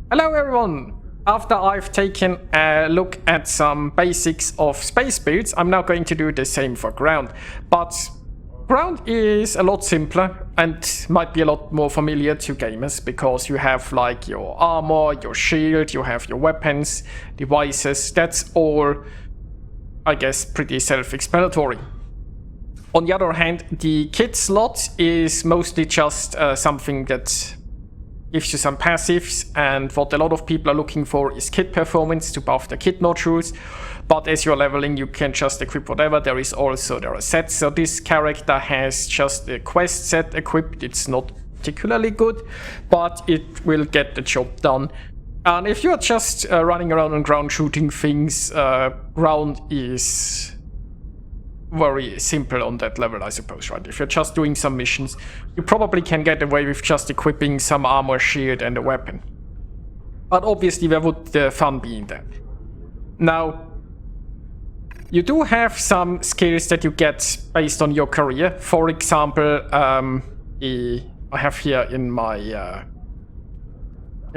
Hello everyone! After I've taken a look at some basics of space builds, I'm now going to do the same for ground. But ground is a lot simpler and might be a lot more familiar to gamers because you have like your armor, your shield, you have your weapons, devices. That's all, I guess, pretty self-explanatory. On the other hand, the kit slot is mostly just something that gives you some passives, and what a lot of people are looking for is kit performance to buff the kit modules. But as you're leveling, you can just equip whatever. There are sets. So this character has just a quest set equipped. It's not particularly good, but it will get the job done. And if you're just running around on ground shooting things, ground is very simple on that level, I suppose, right? If you're just doing some missions, you probably can get away with just equipping some armor, shield, and a weapon. But obviously, where would the fun be in that? Now, you do have some skills that you get based on your career. For example, I have here in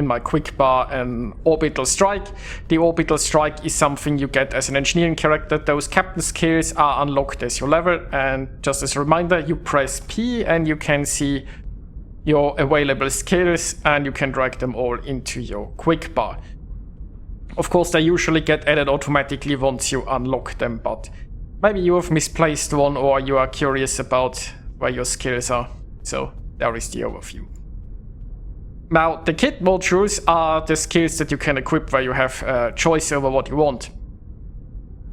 my quick bar an orbital strike. The orbital strike is something you get as an engineering character. Those captain skills are unlocked as you level, and just as a reminder, you press P and you can see your available skills and you can drag them all into your quick bar. Of course, they usually get added automatically once you unlock them, but maybe you have misplaced one or you are curious about where your skills are. So there is the overview. Now, the kit modules are the skills that you can equip where you have choice over what you want.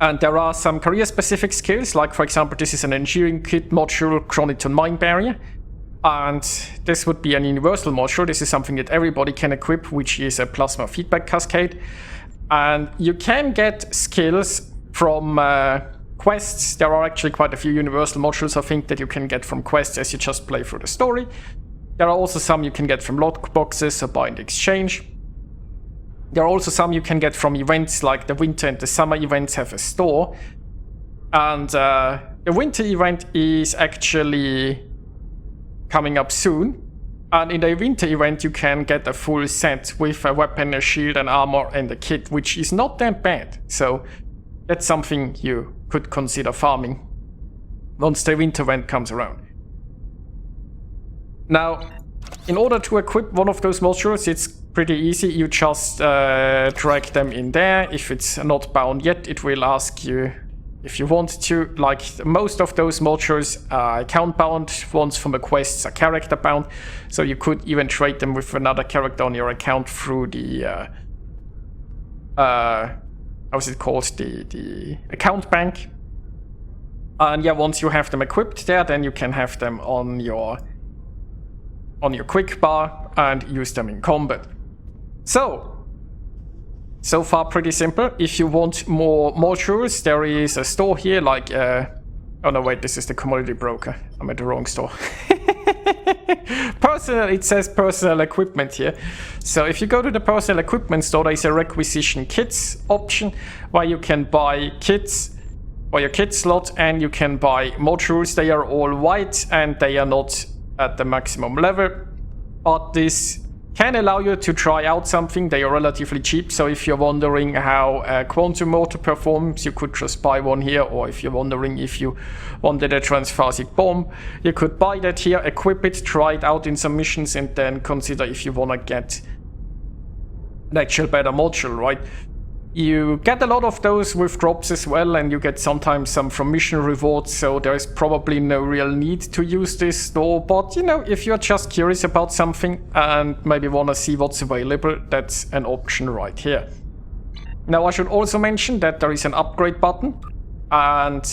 And there are some career-specific skills, like for example, this is an engineering kit module, Chroniton Mine Barrier. And this would be an universal module. This is something that everybody can equip, which is a plasma feedback cascade. And you can get skills from quests. There are actually quite a few universal modules, I think, that you can get from quests as you just play through the story. There are also some you can get from lockboxes or buy in exchange. There are also some you can get from events, like the winter and the summer events have a store. And the winter event is actually coming up soon. And in the winter event you can get a full set with a weapon, a shield, an armor and a kit, which is not that bad. So that's something you could consider farming once the winter event comes around. Now, in order to equip one of those modules, it's pretty easy. You just drag them in there. If it's not bound yet, it will ask you if you want to. Like most of those modules are account bound. Ones from the quests are character bound. So you could even trade them with another character on your account through the how's it called? The account bank. And yeah, once you have them equipped there, then you can have them on your quick bar and use them in combat. So far pretty simple. If you want more modules, there is a store here like oh no, wait, this is the commodity broker. I'm at the wrong store. It says personal equipment here. So if you go to the personal equipment store, there is a requisition kits option where you can buy kits for your kit slot and you can buy modules. They are all white and they are not at the maximum level, but this can allow you to try out something. They are relatively cheap, so if you're wondering how a quantum motor performs, you could just buy one here, or if you're wondering if you wanted a transphasic bomb, you could buy that here, equip it, try it out in some missions, and then consider if you want to get an actual better module, right? You get a lot of those with drops as well, and you get sometimes some from mission rewards, so there is probably no real need to use this store. But, you know, if you're just curious about something and maybe want to see what's available, that's an option right here. Now, I should also mention that there is an upgrade button, and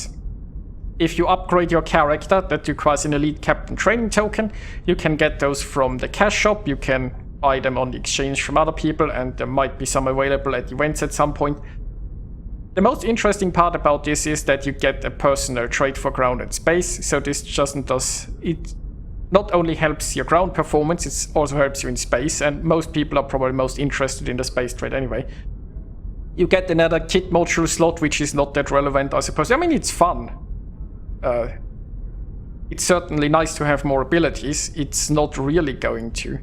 if you upgrade your character, that requires an elite captain training token. You can get those from the cash shop. You can buy them on the exchange from other people, and there might be some available at events at some point. The most interesting part about this is that you get a personal trait for ground and space. So this it not only helps your ground performance, it also helps you in space, and most people are probably most interested in the space trait anyway. You get another kit module slot, which is not that relevant, I suppose. I mean, it's fun. It's certainly nice to have more abilities. It's not really going to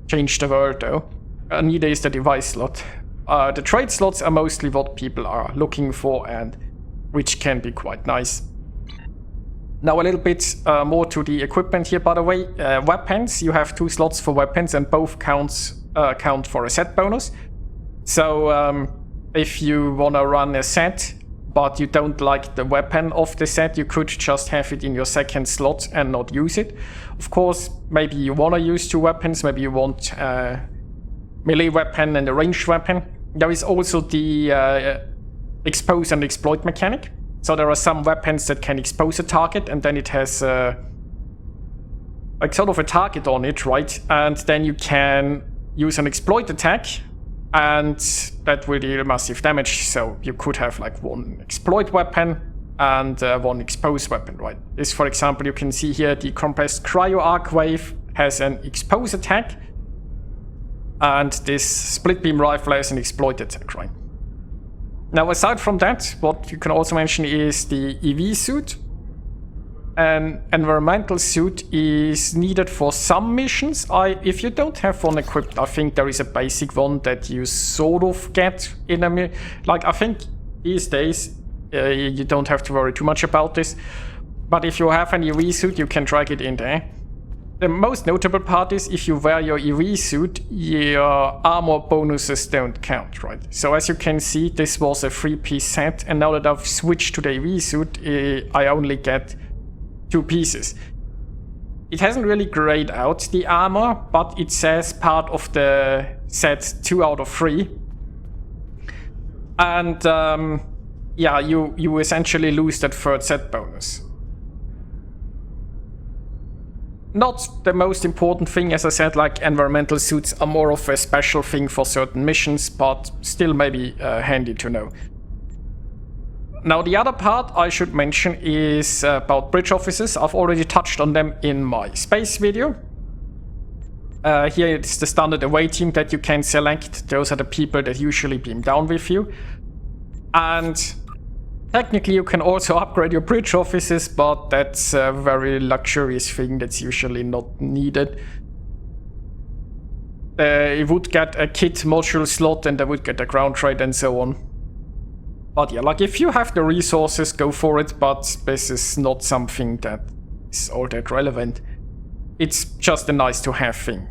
change the world though. neither is the device slot. The trade slots are mostly what people are looking for, and which can be quite nice. Now a little bit more to the equipment here, by the way. Weapons, you have 2 slots for weapons, and both count for a set bonus. So if you want to run a set, but you don't like the weapon of the set, you could just have it in your second slot and not use it. Of course, maybe you want to use 2 weapons, maybe you want a melee weapon and a ranged weapon. There is also the expose and exploit mechanic. So there are some weapons that can expose a target, and then it has like sort of a target on it, right? And then you can use an exploit attack, and that will deal massive damage. So you could have like 1 exploit weapon and 1 expose weapon, right? This, for example, you can see here the compressed cryo arc wave has an expose attack, and this split beam rifle has an exploit attack, right? Now, aside from that, what you can also mention is the EV suit. An environmental suit is needed for some missions. If you don't have one equipped, I think there is a basic one that you sort of get in a... Like, I think these days, you don't have to worry too much about this. But if you have an EV suit, you can drag it in there. The most notable part is if you wear your EV suit, your armor bonuses don't count, right? So as you can see, this was a 3-piece set, and now that I've switched to the EV suit, I only get 2 pieces. It hasn't really grayed out the armor, but it says part of the set 2 out of 3. And yeah, you essentially lose that 3rd set bonus. Not the most important thing, as I said, like environmental suits are more of a special thing for certain missions, but still maybe handy to know. Now the other part I should mention is about bridge officers. I've already touched on them in my space video. Here it's the standard away team that you can select. Those are the people that usually beam down with you. And technically you can also upgrade your bridge officers, but that's a very luxurious thing that's usually not needed. They would get a kit module slot, and they would get a ground trade and so on. But yeah, like if you have the resources, go for it, but this is not something that is all that relevant. It's just a nice to have thing.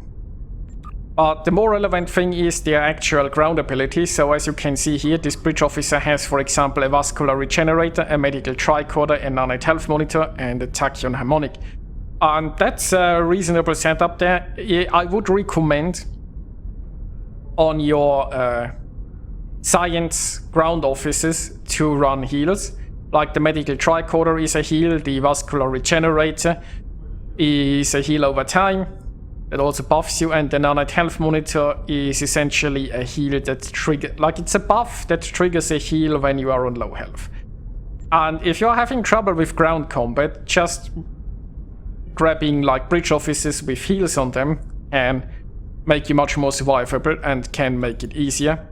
But the more relevant thing is their actual ground ability. So as you can see here, this bridge officer has, for example, a vascular regenerator, a medical tricorder, a nanite health monitor, and a tachyon harmonic. And that's a reasonable setup there. I would recommend on your science ground officers to run heals. Like the medical tricorder is a heal, the vascular regenerator is a heal over time. It also buffs you, and the nanite health monitor is essentially a heal that triggers, like it's a buff that triggers a heal when you are on low health. And if you're having trouble with ground combat, just grabbing like bridge officers with heals on them can make you much more survivable and can make it easier.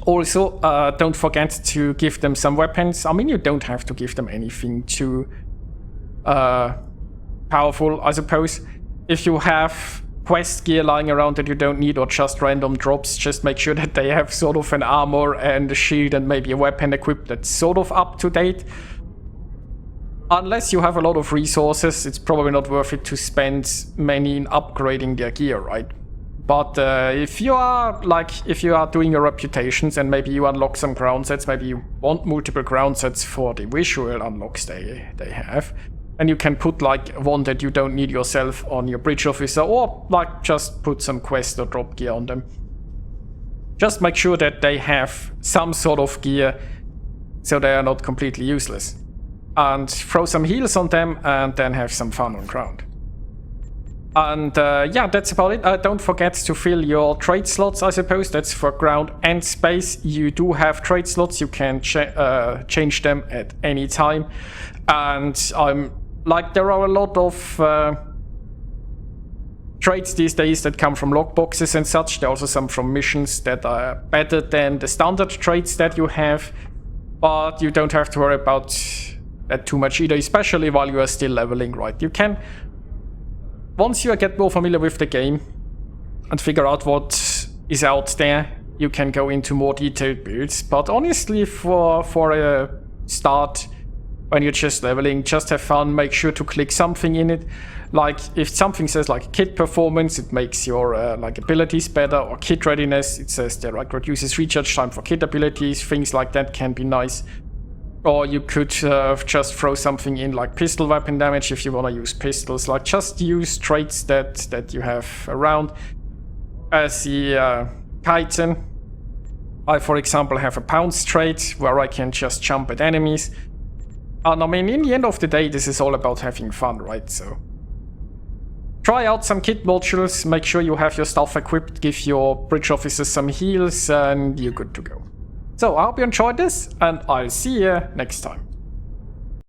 Also, don't forget to give them some weapons. I mean, you don't have to give them anything too powerful, I suppose. If you have quest gear lying around that you don't need, or just random drops, just make sure that they have sort of an armor and a shield and maybe a weapon equipped that's sort of up to date. Unless you have a lot of resources, it's probably not worth it to spend many in upgrading their gear, right? But if you are doing your reputations and maybe you unlock some ground sets, maybe you want multiple ground sets for the visual unlocks they have. And you can put like one that you don't need yourself on your bridge officer, or like just put some quest or drop gear on them. Just make sure that they have some sort of gear so they are not completely useless. And throw some heals on them and then have some fun on ground. And yeah, that's about it. Don't forget to fill your trade slots, I suppose. That's for ground and space. You do have trade slots. You can change them at any time. And there are a lot of trades these days that come from logboxes and such. There are also some from missions that are better than the standard trades that you have. But you don't have to worry about that too much either, especially while you are still leveling, right? You can, once you get more familiar with the game and figure out what is out there. You can go into more detailed builds, but honestly, for a start, when you're just leveling, just have fun, make sure to click something in it. Like if something says like kit performance, it makes your like abilities better, or kit readiness, it says that like reduces recharge time for kit abilities, things like that can be nice. Or you could just throw something in like pistol weapon damage if you want to use pistols. Like just use traits that you have around. As the Aetam, I for example have a pounce trait where I can just jump at enemies. And I mean, in the end of the day, this is all about having fun, right? So try out some kit modules, make sure you have your stuff equipped, give your bridge officers some heals, and you're good to go. So I hope you enjoyed this, and I'll see you next time.